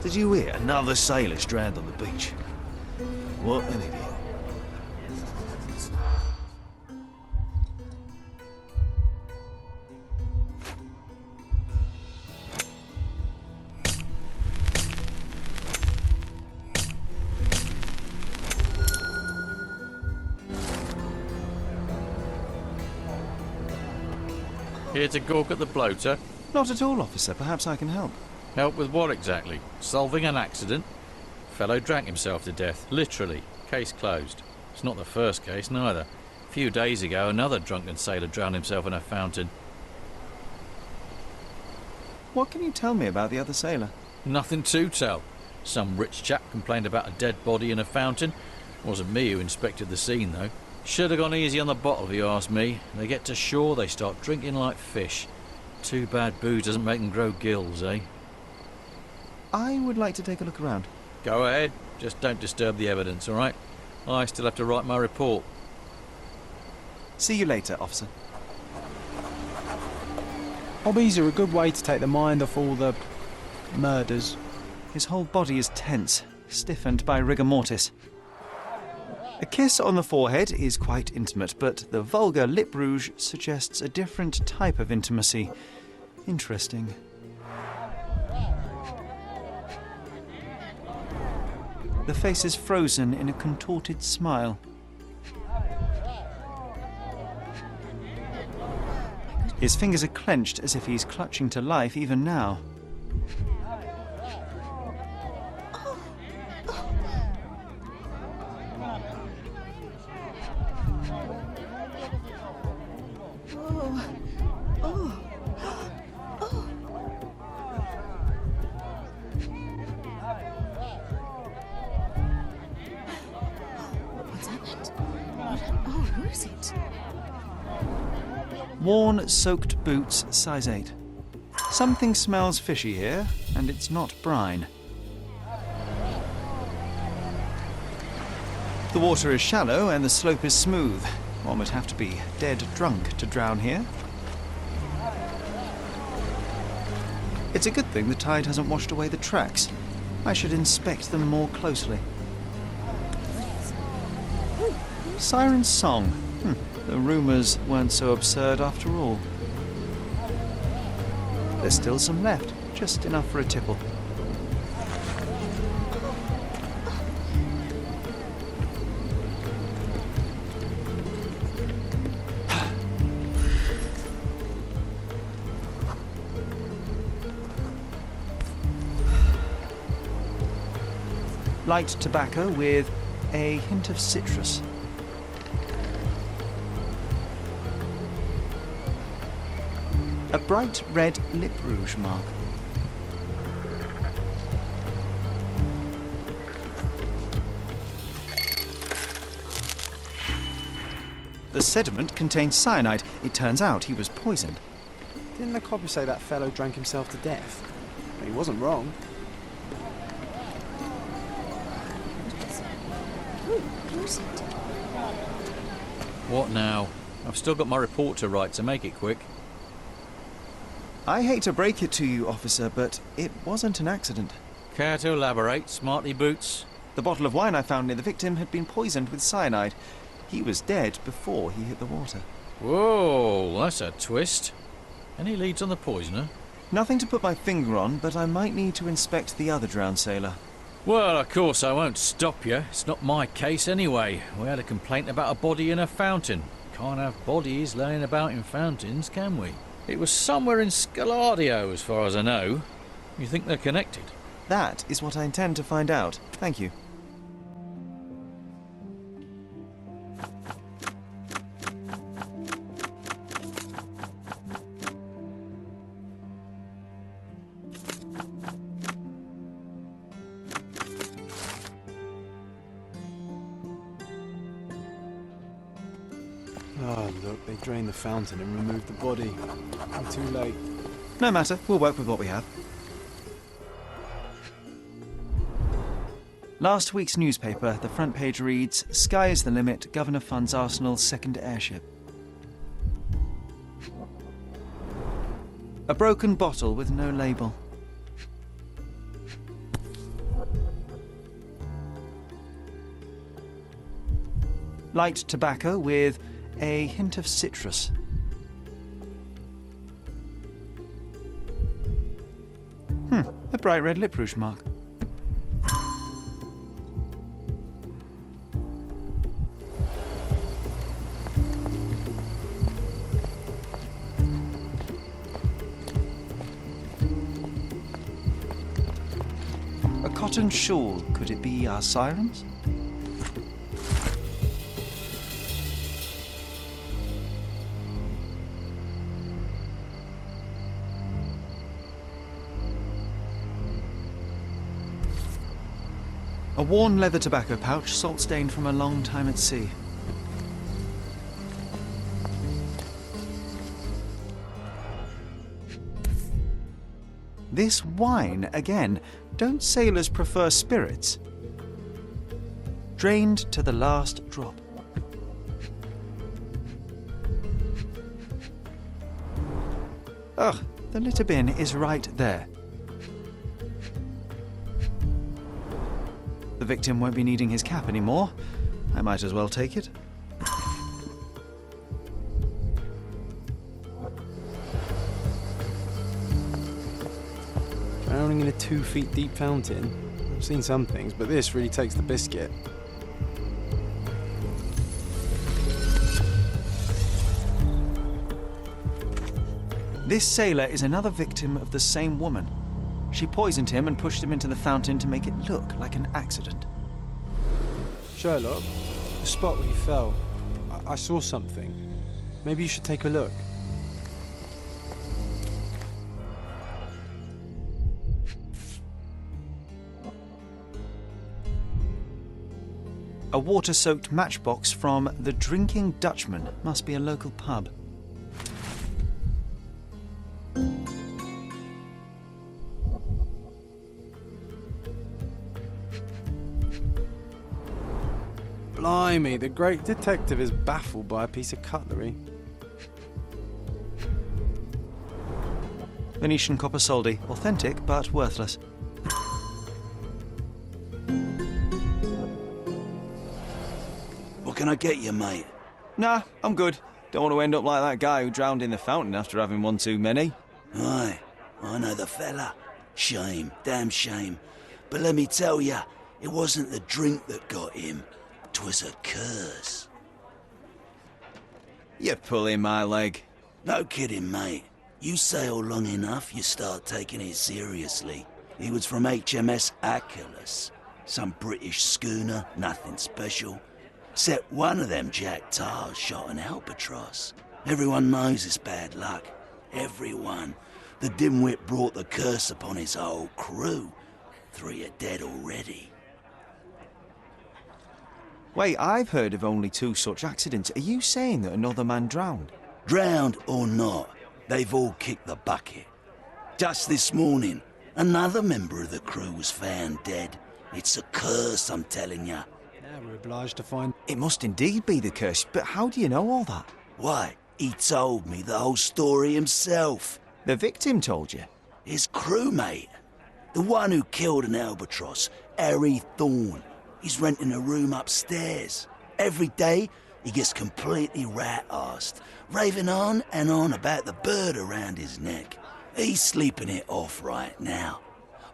Did you hear? Another sailor's drowned on the beach. What an idiot. Here to gawk at the bloater? Not at all, officer. Perhaps I can help. Help with what exactly? Solving an accident? Fellow drank himself to death, literally. Case closed. It's not the first case, neither. A few days ago, another drunken sailor drowned himself in a fountain. What can you tell me about the other sailor? Nothing to tell. Some rich chap complained about a dead body in a fountain. Wasn't me who inspected the scene, though. Should have gone easy on the bottle, if you ask me. They get to shore, they start drinking like fish. Too bad booze doesn't make them grow gills, eh? I would like to take a look around. Go ahead. Just don't disturb the evidence, all right? I still have to write my report. See you later, officer. Hobbies are a good way to take the mind off all the murders. His whole body is tense, stiffened by rigor mortis. A kiss on the forehead is quite intimate, but the vulgar lip rouge suggests a different type of intimacy. Interesting. The face is frozen in a contorted smile. His fingers are clenched as if he's clutching to life even now. Worn, soaked boots, size 8. Something smells fishy here, and it's not brine. The water is shallow and the slope is smooth. One would have to be dead drunk to drown here. It's a good thing the tide hasn't washed away the tracks. I should inspect them more closely. Siren's song. The rumours weren't so absurd after all. There's still some left, just enough for a tipple. Light tobacco with a hint of citrus. A bright red lip rouge mark. The sediment contains cyanide. It turns out he was poisoned. Didn't the copy say that fellow drank himself to death? He wasn't wrong. What now? I've still got my report to write, so make it quick. I hate to break it to you, officer, but it wasn't an accident. Care to elaborate, smarty boots? The bottle of wine I found near the victim had been poisoned with cyanide. He was dead before he hit the water. Whoa, that's a twist. Any leads on the poisoner? Nothing to put my finger on, but I might need to inspect the other drowned sailor. Well, of course I won't stop you. It's not my case anyway. We had a complaint about a body in a fountain. Can't have bodies laying about in fountains, can we? It was somewhere in Scaladio, as far as I know. You think they're connected? That is what I intend to find out. Thank you. Oh, look, they drained the fountain and removed the body. I'm too late. No matter, we'll work with what we have. Last week's newspaper, the front page reads, "Sky is the limit, Governor funds Arsenal's second airship." A broken bottle with no label. Light tobacco with a hint of citrus. A bright red lip rouge mark. A cotton shawl. Could it be our sirens? A worn leather tobacco pouch, salt-stained from a long time at sea. This wine, again. Don't sailors prefer spirits? Drained to the last drop. Ugh, the litter bin is right there. The victim won't be needing his cap anymore. I might as well take it. Drowning in a 2 feet deep fountain. I've seen some things, but this really takes the biscuit. This sailor is another victim of the same woman. She poisoned him and pushed him into the fountain to make it look like an accident. Sherlock, the spot where you fell. I saw something. Maybe you should take a look. A water-soaked matchbox from the Drinking Dutchman. Must be a local pub. Blimey, the great detective is baffled by a piece of cutlery. Venetian copper soldi. Authentic, but worthless. What can I get you, mate? Nah, I'm good. Don't want to end up like that guy who drowned in the fountain after having one too many. Aye, I know the fella. Shame, damn shame. But let me tell ya, it wasn't the drink that got him. 'Twas a curse. You're pulling my leg. No kidding, mate. You sail long enough, you start taking it seriously. He was from HMS Achilles. Some British schooner, nothing special. Except one of them Jack Tars shot an albatross. Everyone knows it's bad luck. Everyone. The dimwit brought the curse upon his whole crew. 3 are dead already. Wait, I've heard of only 2 such accidents. Are you saying that another man drowned? Drowned or not, they've all kicked the bucket. Just this morning, another member of the crew was found dead. It's a curse, I'm telling ya. Now we're obliged to find... It must indeed be the curse, but how do you know all that? Why, he told me the whole story himself. The victim told you? His crewmate. The one who killed an albatross, Harry Thorne. He's renting a room upstairs. Every day, he gets completely rat-arsed, raving on and on about the bird around his neck. He's sleeping it off right now.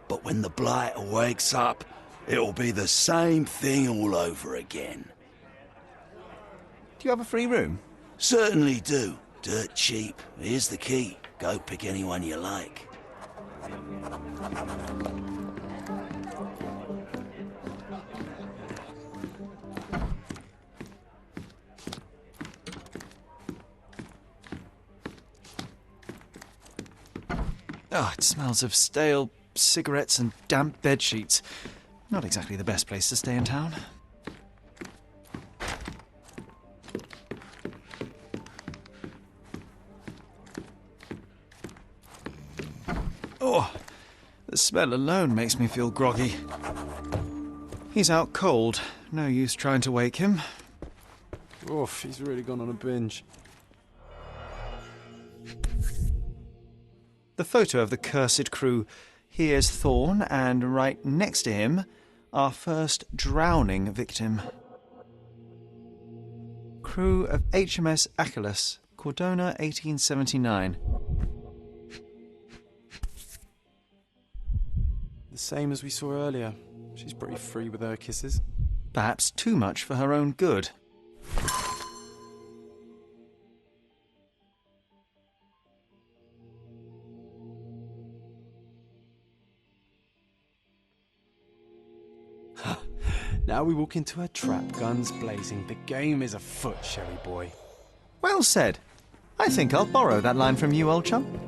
But when the blighter wakes up, it'll be the same thing all over again. Do you have a free room? Certainly do. Dirt cheap. Here's the key. Go pick anyone you like. Oh, it smells of stale cigarettes and damp bed sheets. Not exactly the best place to stay in town. Oh, the smell alone makes me feel groggy. He's out cold. No use trying to wake him. Oof, he's really gone on a binge. The photo of the cursed crew. Here's Thorne, and right next to him, our first drowning victim. crew of HMS Achilles, Cordona 1879. The same as we saw earlier. She's pretty free with her kisses. Perhaps too much for her own good. Now we walk into a trap, guns blazing. The game is afoot, Sherry boy. Well said. I think I'll borrow that line from you, old chum.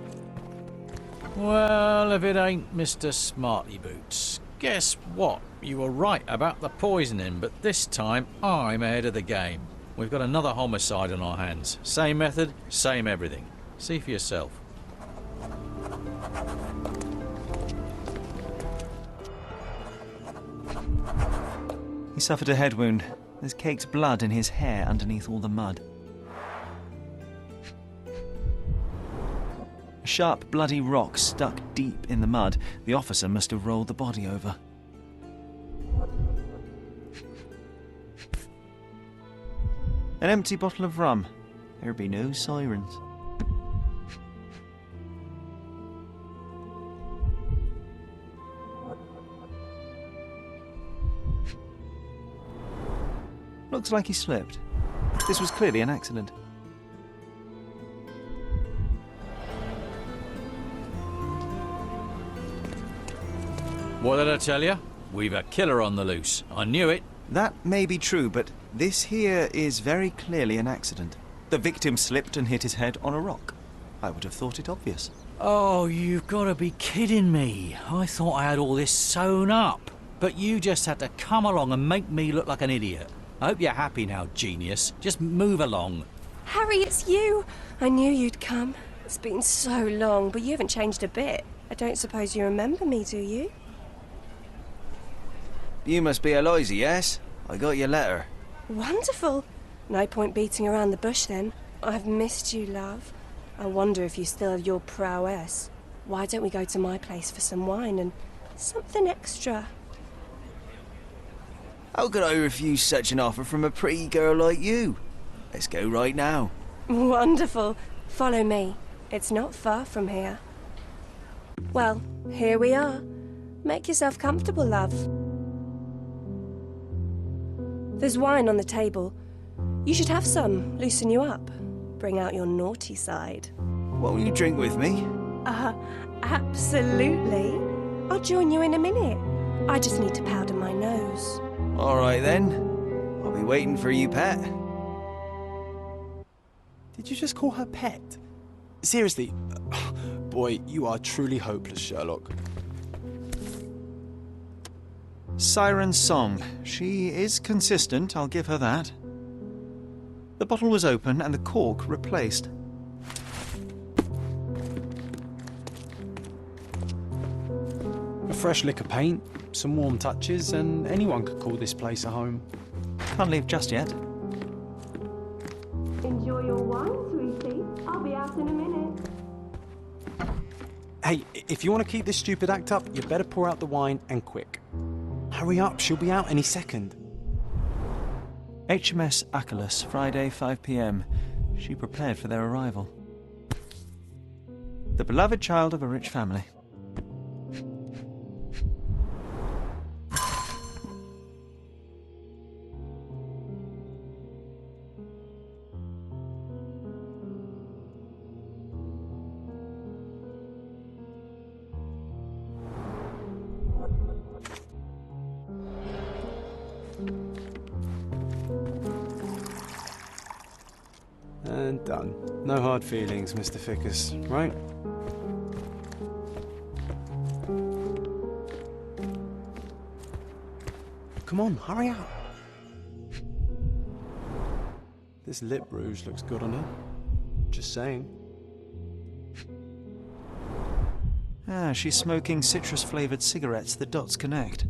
Well, if it ain't Mr. Smarty Boots. Guess what? You were right about the poisoning, but this time I'm ahead of the game. We've got another homicide on our hands. Same method, same everything. See for yourself. He suffered a head wound. There's caked blood in his hair underneath all the mud. A sharp, bloody rock stuck deep in the mud. The officer must have rolled the body over. An empty bottle of rum. There'd be no sirens. Looks like he slipped. This was clearly an accident. What did I tell you? We've a killer on the loose. I knew it. That may be true, but this here is very clearly an accident. The victim slipped and hit his head on a rock. I would have thought it obvious. Oh, you've got to be kidding me. I thought I had all this sewn up. But you just had to come along and make me look like an idiot. I hope you're happy now, genius. Just move along. Harry, it's you. I knew you'd come. It's been so long, but you haven't changed a bit. I don't suppose you remember me, do you? You must be Eloisa, yes? I got your letter. Wonderful. No point beating around the bush then. I've missed you, love. I wonder if you still have your prowess. Why don't we go to my place for some wine and something extra? How could I refuse such an offer from a pretty girl like you? Let's go right now. Wonderful. Follow me. It's not far from here. Well, here we are. Make yourself comfortable, love. There's wine on the table. You should have some, loosen you up. Bring out your naughty side. Won't you drink with me? Absolutely. I'll join you in a minute. I just need to powder my nose. All right then. I'll be waiting for you, pet. Did you just call her pet? Seriously? Boy, you are truly hopeless, Sherlock. Siren's song. She is consistent, I'll give her that. The bottle was open and the cork replaced. A fresh lick of paint, some warm touches, and anyone could call this place a home. Can't leave just yet. Enjoy your wine, sweetie. I'll be out in a minute. Hey, if you want to keep this stupid act up, you better pour out the wine and quick. Hurry up, she'll be out any second. HMS Achilles, Friday, 5 p.m. She prepared for their arrival. The beloved child of a rich family. And done. No hard feelings, Mr. Fickus, right? Come on, hurry up. This lip rouge looks good on her. Just saying. Ah, she's smoking citrus-flavoured cigarettes. The dots connect.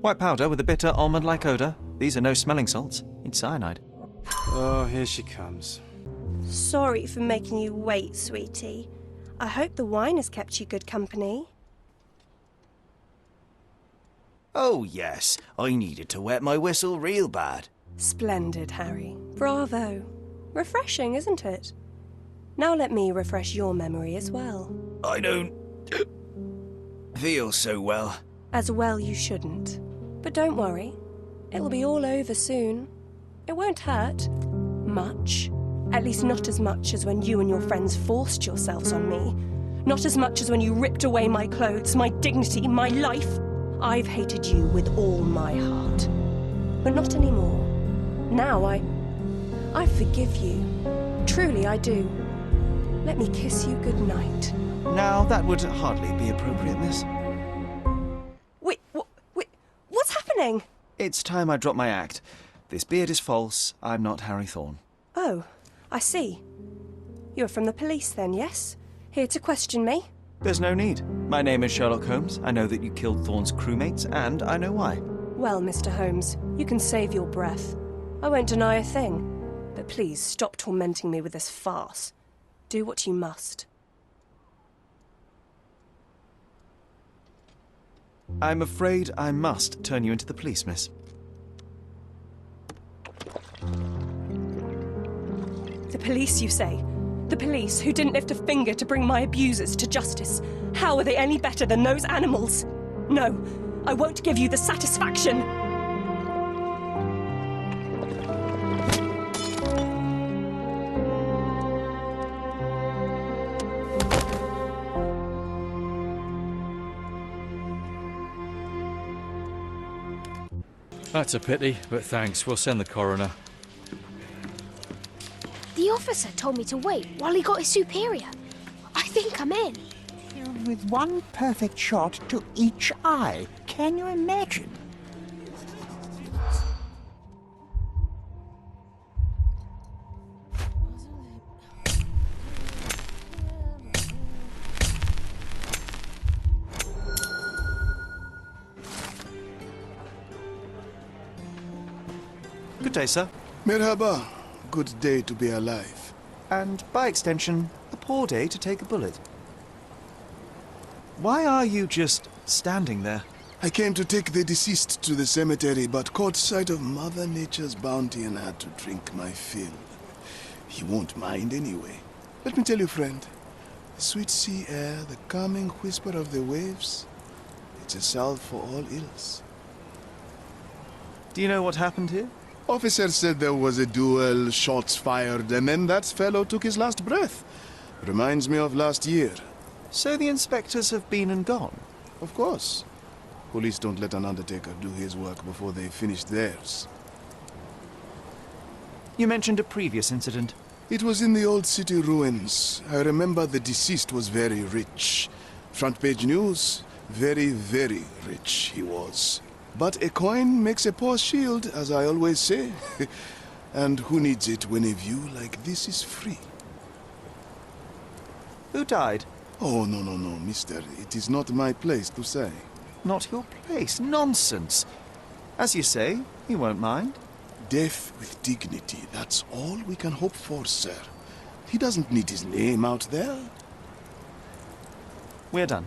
White powder with a bitter almond-like odour. These are no smelling salts. It's cyanide. Oh, here she comes. Sorry for making you wait, sweetie. I hope the wine has kept you good company. Oh, yes. I needed to wet my whistle real bad. Splendid, Harry. Bravo. Refreshing, isn't it? Now let me refresh your memory as well. I don't feel so well. As well you shouldn't. But don't worry. It'll be all over soon. It won't hurt. Much. At least not as much as when you and your friends forced yourselves on me. Not as much as when you ripped away my clothes, my dignity, my life. I've hated you with all my heart. But not anymore. Now I forgive you. Truly I do. Let me kiss you goodnight. Now, that would hardly be appropriate, miss. Wait, what's happening? It's time I drop my act. This beard is false. I'm not Harry Thorne. Oh, I see. You're from the police then, yes? Here to question me? There's no need. My name is Sherlock Holmes. I know that you killed Thorne's crewmates, and I know why. Well, Mr. Holmes, you can save your breath. I won't deny a thing. But please stop tormenting me with this farce. Do what you must. I'm afraid I must turn you into the police, miss. The police, you say? The police who didn't lift a finger to bring my abusers to justice. How are they any better than those animals? No, I won't give you the satisfaction. That's a pity, but thanks. We'll send the coroner. The officer told me to wait while he got his superior. I think I'm in. With one perfect shot to each eye. Can you imagine? Good day, sir. Merhaba. Good day to be alive. And, by extension, a poor day to take a bullet. Why are you just standing there? I came to take the deceased to the cemetery, but caught sight of Mother Nature's bounty and had to drink my fill. He won't mind anyway. Let me tell you, friend, the sweet sea air, the calming whisper of the waves, it's a salve for all ills. Do you know what happened here? Officer said there was a duel, shots fired, and then that fellow took his last breath. Reminds me of last year. So the inspectors have been and gone? Of course. Police don't let an undertaker do his work before they finish theirs. You mentioned a previous incident. It was in the old city ruins. I remember the deceased was very rich. Front page news, very, very rich he was. But a coin makes a poor shield, as I always say. And who needs it when a view like this is free? Who died? Oh, no, mister. It is not my place to say. Not your place. Nonsense. As you say, he won't mind. Death with dignity, that's all we can hope for, sir. He doesn't need his name out there. We're done.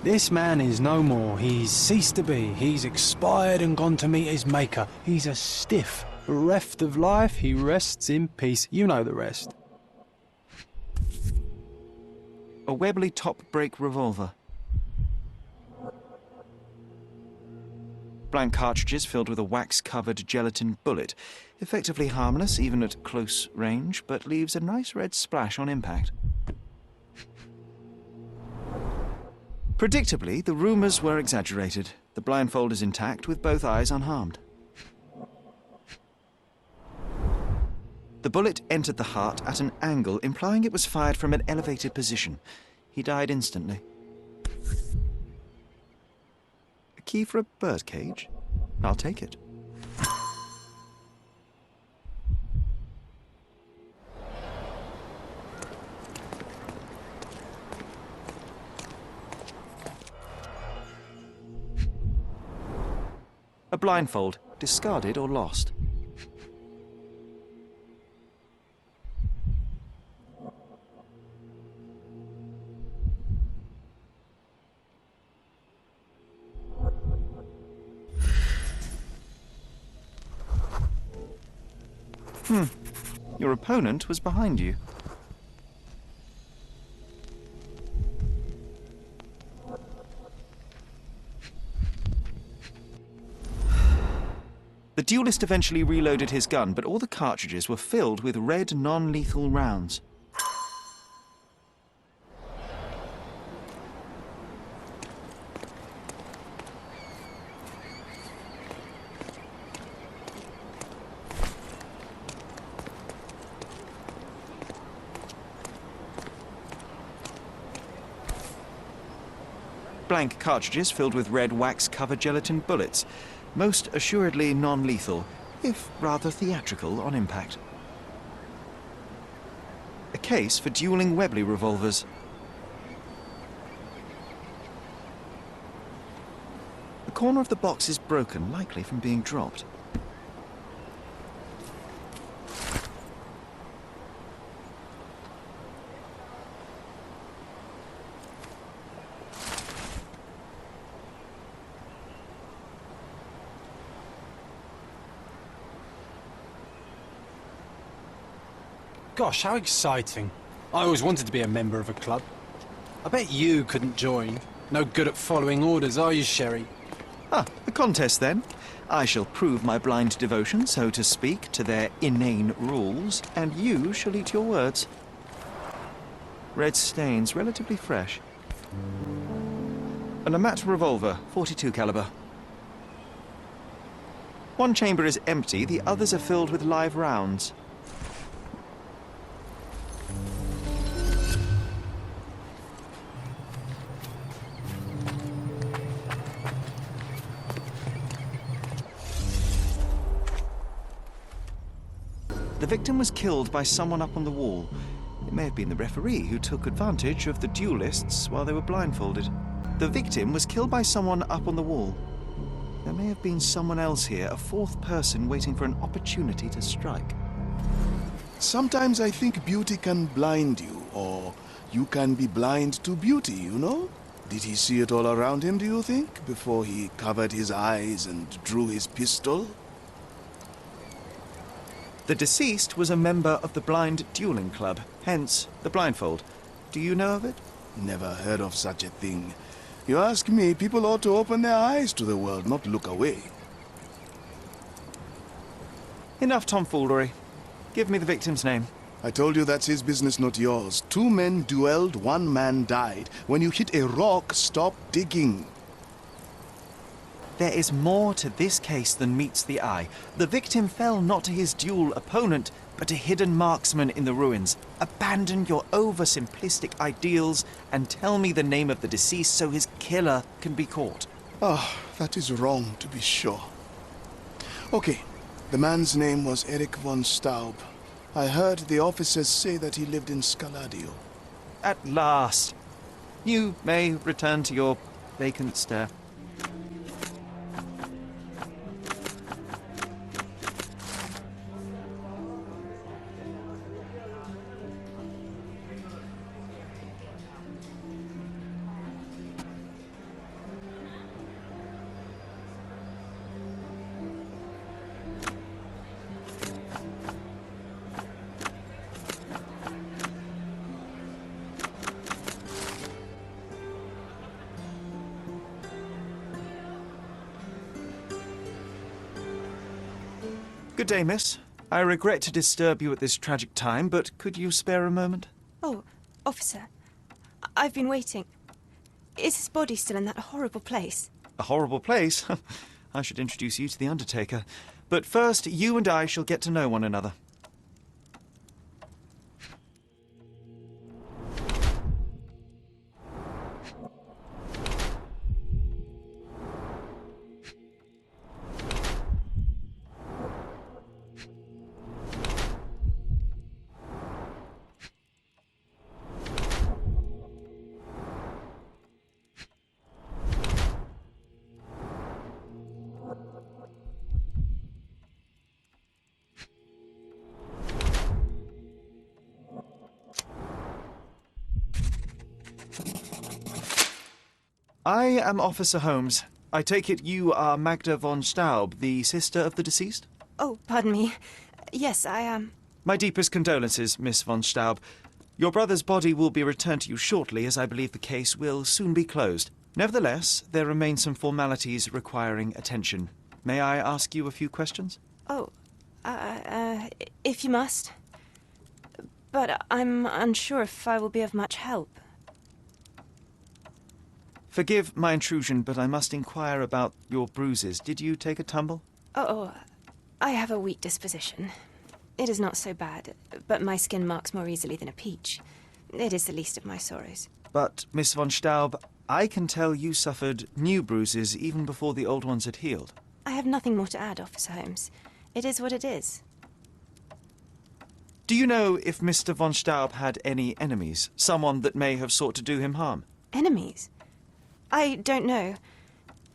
This man is no more. He's ceased to be. He's expired and gone to meet his maker. He's a stiff. Bereft of life, he rests in peace. You know the rest. A Webley top-break revolver. Blank cartridges filled with a wax-covered gelatin bullet. Effectively harmless, even at close range, but leaves a nice red splash on impact. Predictably, the rumours were exaggerated. The blindfold is intact, with both eyes unharmed. The bullet entered the heart at an angle, implying it was fired from an elevated position. He died instantly. A key for a birdcage? I'll take it. A blindfold, discarded or lost. Your opponent was behind you. The duelist eventually reloaded his gun, but all the cartridges were filled with red non-lethal rounds. Blank cartridges filled with red wax-covered gelatin bullets, most assuredly non-lethal, if rather theatrical on impact. A case for dueling Webley revolvers. The corner of the box is broken, likely from being dropped. Gosh, how exciting. I always wanted to be a member of a club. I bet you couldn't join. No good at following orders, are you, Sherry? Ah, a contest then. I shall prove my blind devotion, so to speak, to their inane rules, and you shall eat your words. Red stains, relatively fresh. An Amat revolver, .42 caliber. One chamber is empty, the others are filled with live rounds. The victim was killed by someone up on the wall. It may have been the referee who took advantage of the duelists while they were blindfolded. The victim was killed by someone up on the wall. There may have been someone else here, a fourth person waiting for an opportunity to strike. Sometimes I think beauty can blind you, or you can be blind to beauty, you know? Did he see it all around him, do you think, before he covered his eyes and drew his pistol? The deceased was a member of the Blind Dueling Club, hence the blindfold. Do you know of it? Never heard of such a thing. You ask me, people ought to open their eyes to the world, not look away. Enough tomfoolery. Give me the victim's name. I told you that's his business, not yours. 2 men duelled, 1 man died. When you hit a rock, stop digging. There is more to this case than meets the eye. The victim fell not to his duel opponent, but a hidden marksman in the ruins. Abandon your oversimplistic ideals and tell me the name of the deceased so his killer can be caught. Ah, that is wrong, to be sure. Okay, the man's name was Eric von Staub. I heard the officers say that he lived in Scaladio. At last. You may return to your vacant stare. Good day, miss. I regret to disturb you at this tragic time, but could you spare a moment? Oh, officer, I've been waiting. Is his body still in that horrible place? A horrible place? I should introduce you to the Undertaker. But first, you and I shall get to know one another. I am Officer Holmes. I take it you are Magda von Staub, the sister of the deceased? Oh, pardon me. Yes, I am. My deepest condolences, Miss von Staub. Your brother's body will be returned to you shortly, as I believe the case will soon be closed. Nevertheless, there remain some formalities requiring attention. May I ask you a few questions? Oh, if you must. But I'm unsure if I will be of much help. Forgive my intrusion, but I must inquire about your bruises. Did you take a tumble? Oh, I have a weak disposition. It is not so bad, but my skin marks more easily than a peach. It is the least of my sorrows. But, Miss von Staub, I can tell you suffered new bruises even before the old ones had healed. I have nothing more to add, Officer Holmes. It is what it is. Do you know if Mr. von Staub had any enemies? Someone that may have sought to do him harm? Enemies? I don't know.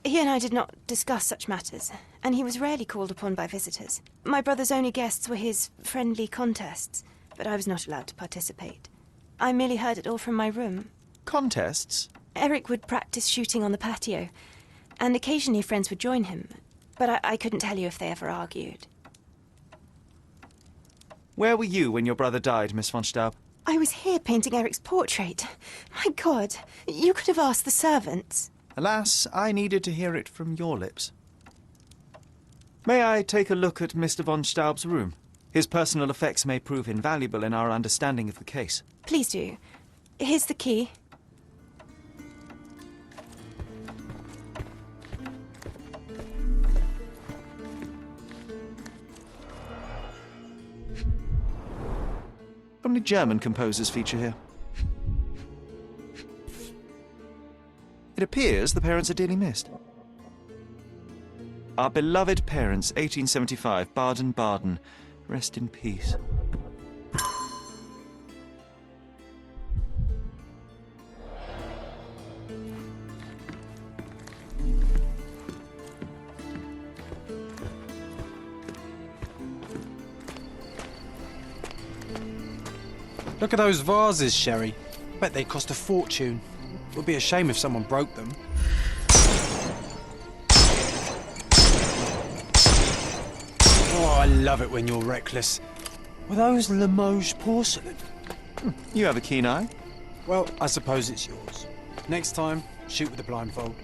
He and I did not discuss such matters, and he was rarely called upon by visitors. My brother's only guests were his friendly contests, but I was not allowed to participate. I merely heard it all from my room. Contests? Eric would practice shooting on the patio, and occasionally friends would join him, but I couldn't tell you if they ever argued. Where were you when your brother died, Miss von Staub? I was here painting Eric's portrait. My God, you could have asked the servants. Alas, I needed to hear it from your lips. May I take a look at Mr. von Staub's room? His personal effects may prove invaluable in our understanding of the case. Please do. Here's the key. Only German composers feature here. It appears the parents are dearly missed. Our beloved parents, 1875, Baden-Baden. Rest in peace. Look at those vases, Sherry. Bet they cost a fortune. It would be a shame if someone broke them. Oh, I love it when you're reckless. Were those Limoges porcelain? You have a keen eye. Well, I suppose it's yours. Next time, shoot with a blindfold.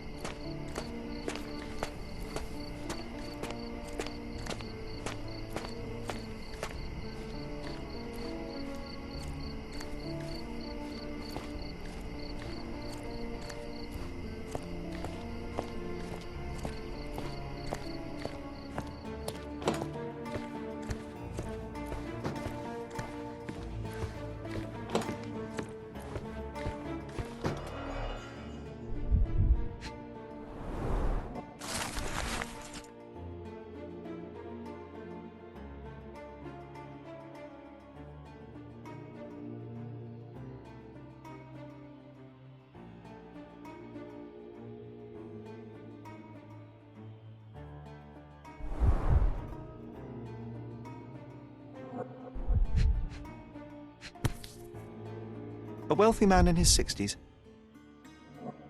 A wealthy man in his 60s.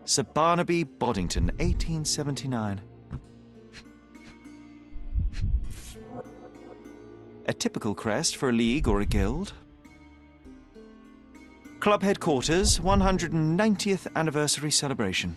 Sir Barnaby Boddington, 1879. A typical crest for a league or a guild. Club headquarters, 190th anniversary celebration.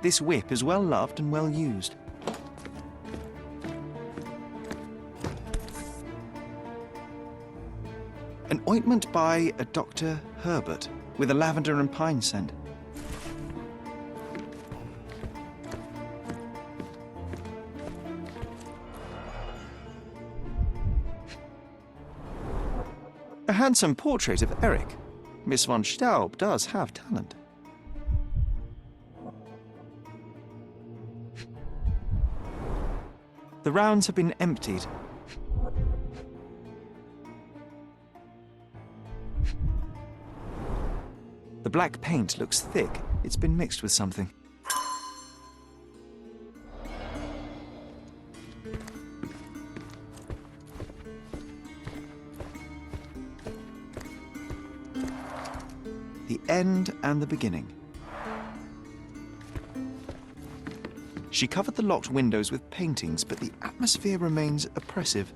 This whip is well loved and well used. An ointment by a Dr. Herbert with a lavender and pine scent. A handsome portrait of Eric. Miss von Staub does have talent. The rounds have been emptied. The black paint looks thick. It's been mixed with something. The end and the beginning. She covered the locked windows with paintings, but the atmosphere remains oppressive.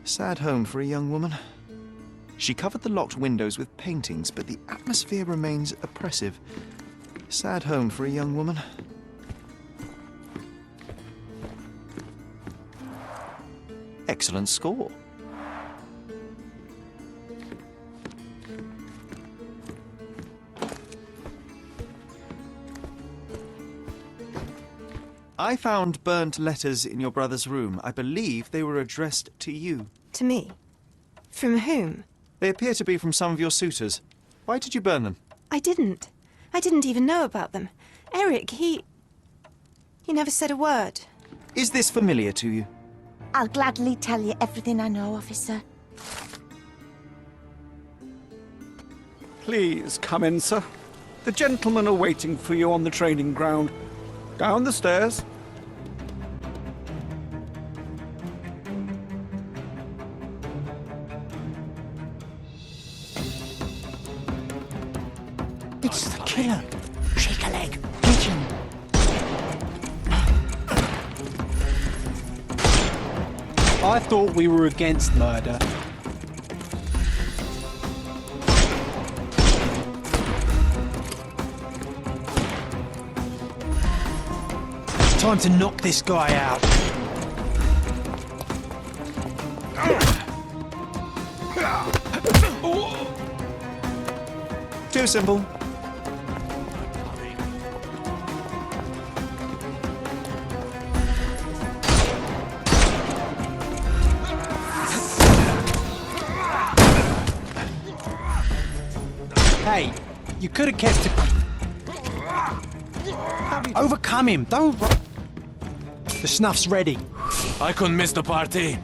Sad home for a young woman. She covered the locked windows with paintings, but the atmosphere remains oppressive. Sad home for a young woman. Excellent score. I found burnt letters in your brother's room. I believe they were addressed to you. To me? From whom? They appear to be from some of your suitors. Why did you burn them? I didn't. I didn't even know about them. Eric, he never said a word. Is this familiar to you? I'll gladly tell you everything I know, officer. Please come in, sir. The gentlemen are waiting for you on the training ground. Down the stairs. It's the killer. Shake a leg. Reach him. I thought we were against murder. Time to knock this guy out. Too simple. Hey, you could have kept it. Overcome him, don't. The snuff's ready. I couldn't miss the party.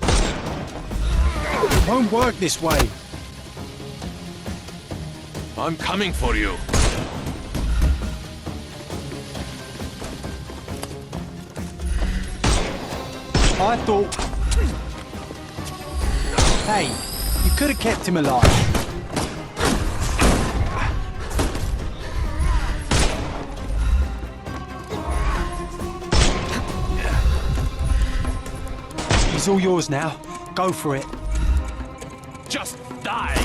It won't work this way. I'm coming for you. I thought... Hey, you could have kept him alive. He's all yours now. Go for it. Just die!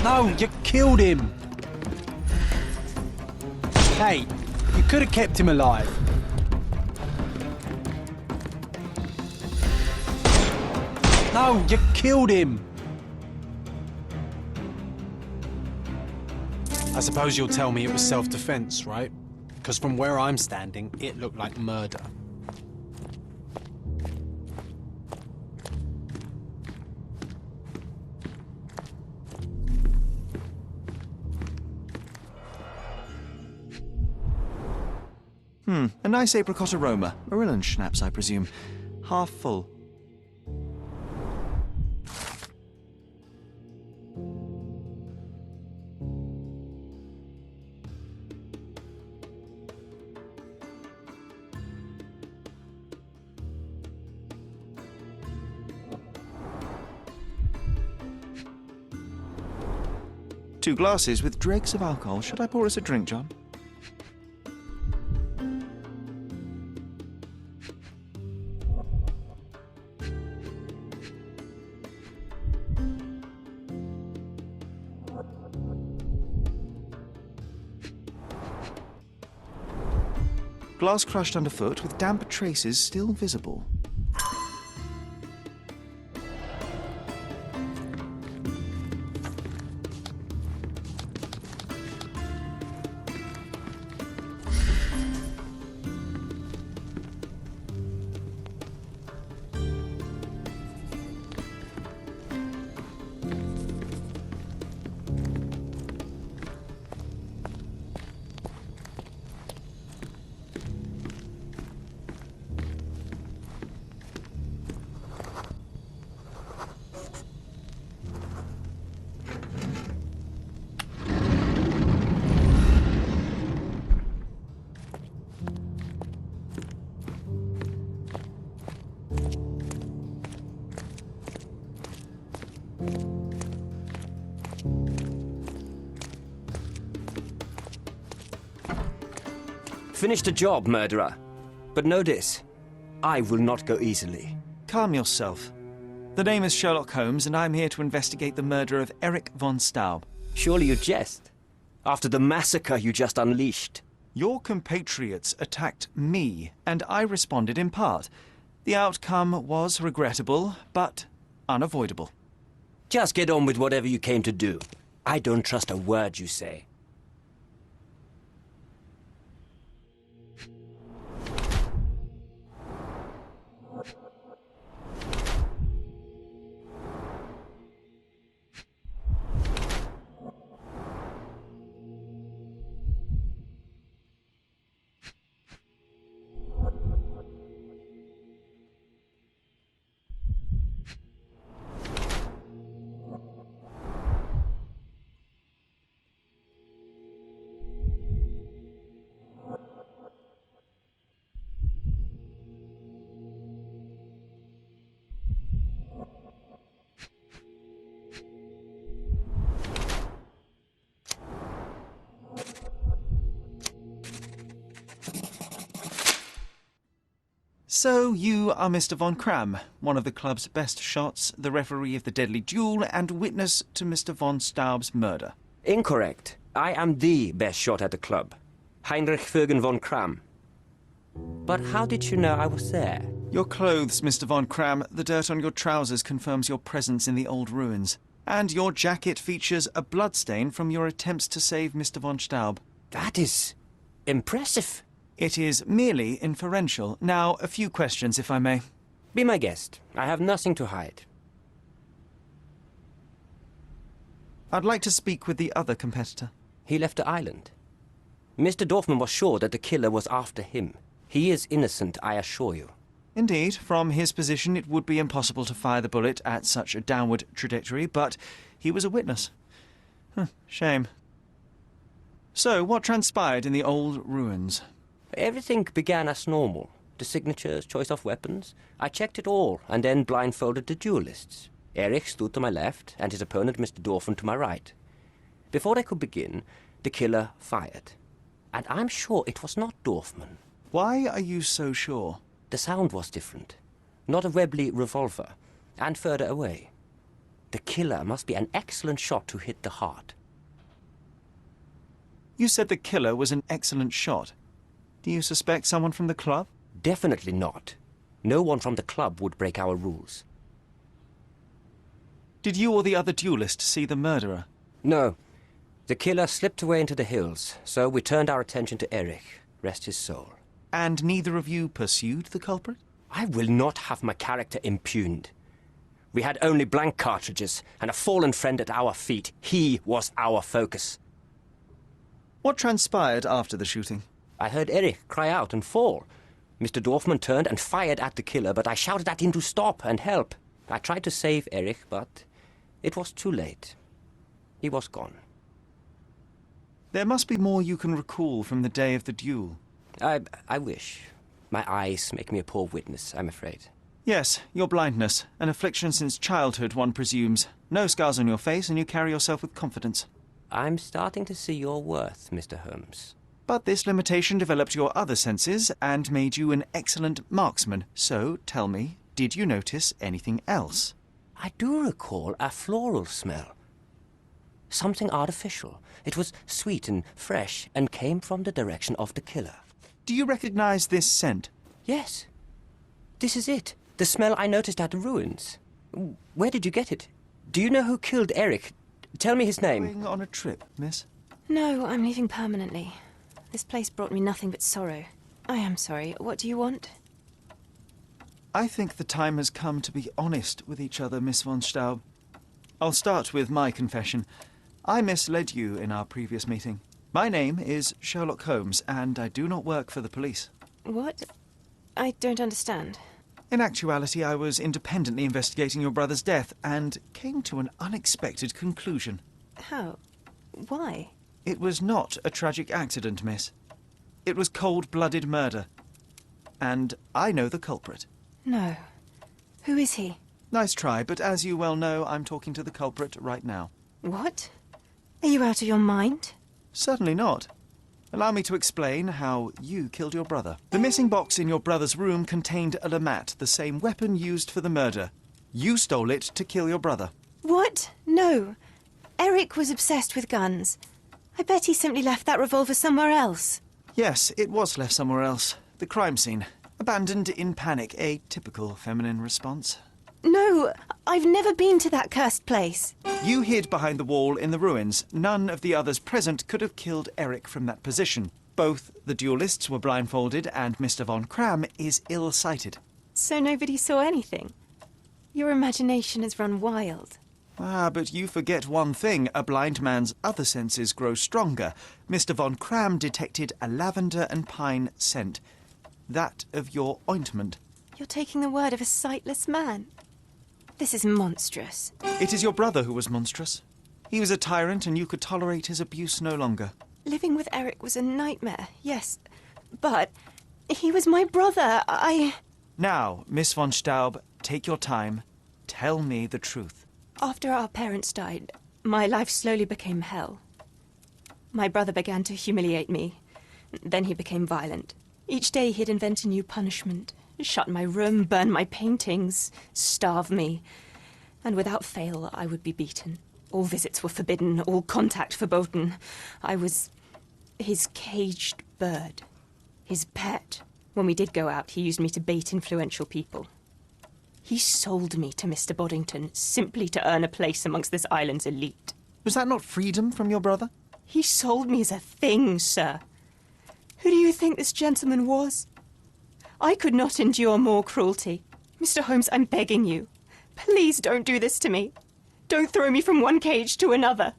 No, you killed him. Hey, you could have kept him alive. No, you killed him. I suppose you'll tell me it was self-defense, right? Because from where I'm standing, it looked like murder. A nice apricot aroma. Marilyn schnapps, I presume. Half full. Two glasses with dregs of alcohol. Should I pour us a drink, John? Glass crushed underfoot with damp traces still visible. Finish the job, murderer. But know this, I will not go easily. Calm yourself. The name is Sherlock Holmes, and I'm here to investigate the murder of Erich von Staub. Surely you jest. After the massacre you just unleashed. Your compatriots attacked me, and I responded in part. The outcome was regrettable, but unavoidable. Just get on with whatever you came to do. I don't trust a word you say. So you are Mr. von Kram, one of the club's best shots, the referee of the deadly duel, and witness to Mr. von Staub's murder. Incorrect. I am the best shot at the club. Heinrich Vögen von Kram. But how did you know I was there? Your clothes, Mr. von Kram. The dirt on your trousers confirms your presence in the old ruins. And your jacket features a bloodstain from your attempts to save Mr. von Staub. That is impressive. It is merely inferential. Now, a few questions, if I may. Be my guest. I have nothing to hide. I'd like to speak with the other competitor. He left the island. Mr. Dorfman was sure that the killer was after him. He is innocent, I assure you. Indeed, from his position it would be impossible to fire the bullet at such a downward trajectory, but he was a witness. Shame. So, what transpired in the old ruins? Everything began as normal. The signatures, choice of weapons. I checked it all, and then blindfolded the duelists. Erich stood to my left, and his opponent, Mr. Dorfman, to my right. Before they could begin, the killer fired. And I'm sure it was not Dorfman. Why are you so sure? The sound was different. Not a Webley revolver, and further away. The killer must be an excellent shot to hit the heart. You said the killer was an excellent shot. Do you suspect someone from the club? Definitely not. No one from the club would break our rules. Did you or the other duelist see the murderer? No. The killer slipped away into the hills, so we turned our attention to Erich. Rest his soul. And neither of you pursued the culprit? I will not have my character impugned. We had only blank cartridges and a fallen friend at our feet. He was our focus. What transpired after the shooting? I heard Erich cry out and fall. Mr. Dorfman turned and fired at the killer, but I shouted at him to stop and help. I tried to save Erich, but it was too late. He was gone. There must be more you can recall from the day of the duel. I wish. My eyes make me a poor witness, I'm afraid. Yes, your blindness. An affliction since childhood, one presumes. No scars on your face, and you carry yourself with confidence. I'm starting to see your worth, Mr. Holmes. But this limitation developed your other senses and made you an excellent marksman. So, tell me, did you notice anything else? I do recall a floral smell. Something artificial. It was sweet and fresh and came from the direction of the killer. Do you recognize this scent? Yes. This is it. The smell I noticed at the ruins. Where did you get it? Do you know who killed Eric? Tell me his name. Going on a trip, miss? No, I'm leaving permanently. This place brought me nothing but sorrow. I am sorry. What do you want? I think the time has come to be honest with each other, Miss von Staub. I'll start with my confession. I misled you in our previous meeting. My name is Sherlock Holmes, and I do not work for the police. What? I don't understand. In actuality, I was independently investigating your brother's death and came to an unexpected conclusion. How? Why? It was not a tragic accident, miss. It was cold-blooded murder. And I know the culprit. No. Who is he? Nice try, but as you well know, I'm talking to the culprit right now. What? Are you out of your mind? Certainly not. Allow me to explain how you killed your brother. The missing box in your brother's room contained a lamat, the same weapon used for the murder. You stole it to kill your brother. What? No. Eric was obsessed with guns. I bet he simply left that revolver somewhere else. Yes, it was left somewhere else. The crime scene. Abandoned in panic, a typical feminine response. No, I've never been to that cursed place. You hid behind the wall in the ruins. None of the others present could have killed Eric from that position. Both the duelists were blindfolded and Mr. von Kram is ill-sighted. So nobody saw anything? Your imagination has run wild. Ah, but you forget one thing. A blind man's other senses grow stronger. Mr. von Kram detected a lavender and pine scent. That of your ointment. You're taking the word of a sightless man. This is monstrous. It is your brother who was monstrous. He was a tyrant and you could tolerate his abuse no longer. Living with Eric was a nightmare, yes. But he was my brother. Now, Miss von Staub, take your time. Tell me the truth. After our parents died, my life slowly became hell. My brother began to humiliate me. Then he became violent. Each day he'd invent a new punishment. Shut my room, burn my paintings, starve me. And without fail, I would be beaten. All visits were forbidden, all contact verboten. I was his caged bird, his pet. When we did go out, he used me to bait influential people. He sold me to Mr. Boddington simply to earn a place amongst this island's elite. Was that not freedom from your brother? He sold me as a thing, sir. Who do you think this gentleman was? I could not endure more cruelty. Mr. Holmes, I'm begging you. Please don't do this to me. Don't throw me from one cage to another.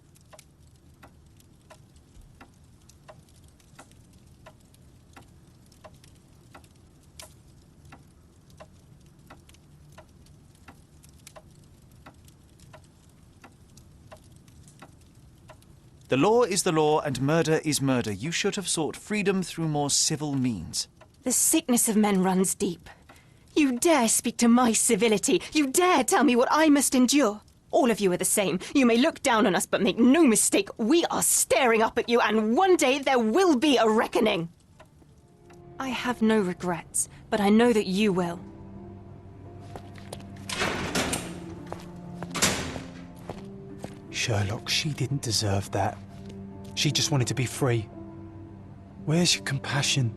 The law is the law and murder is murder. You should have sought freedom through more civil means. The sickness of men runs deep. You dare speak to my civility. You dare tell me what I must endure. All of you are the same. You may look down on us, but make no mistake, we are staring up at you, and one day there will be a reckoning. I have no regrets, but I know that you will. Sherlock, she didn't deserve that. She just wanted to be free. Where's your compassion?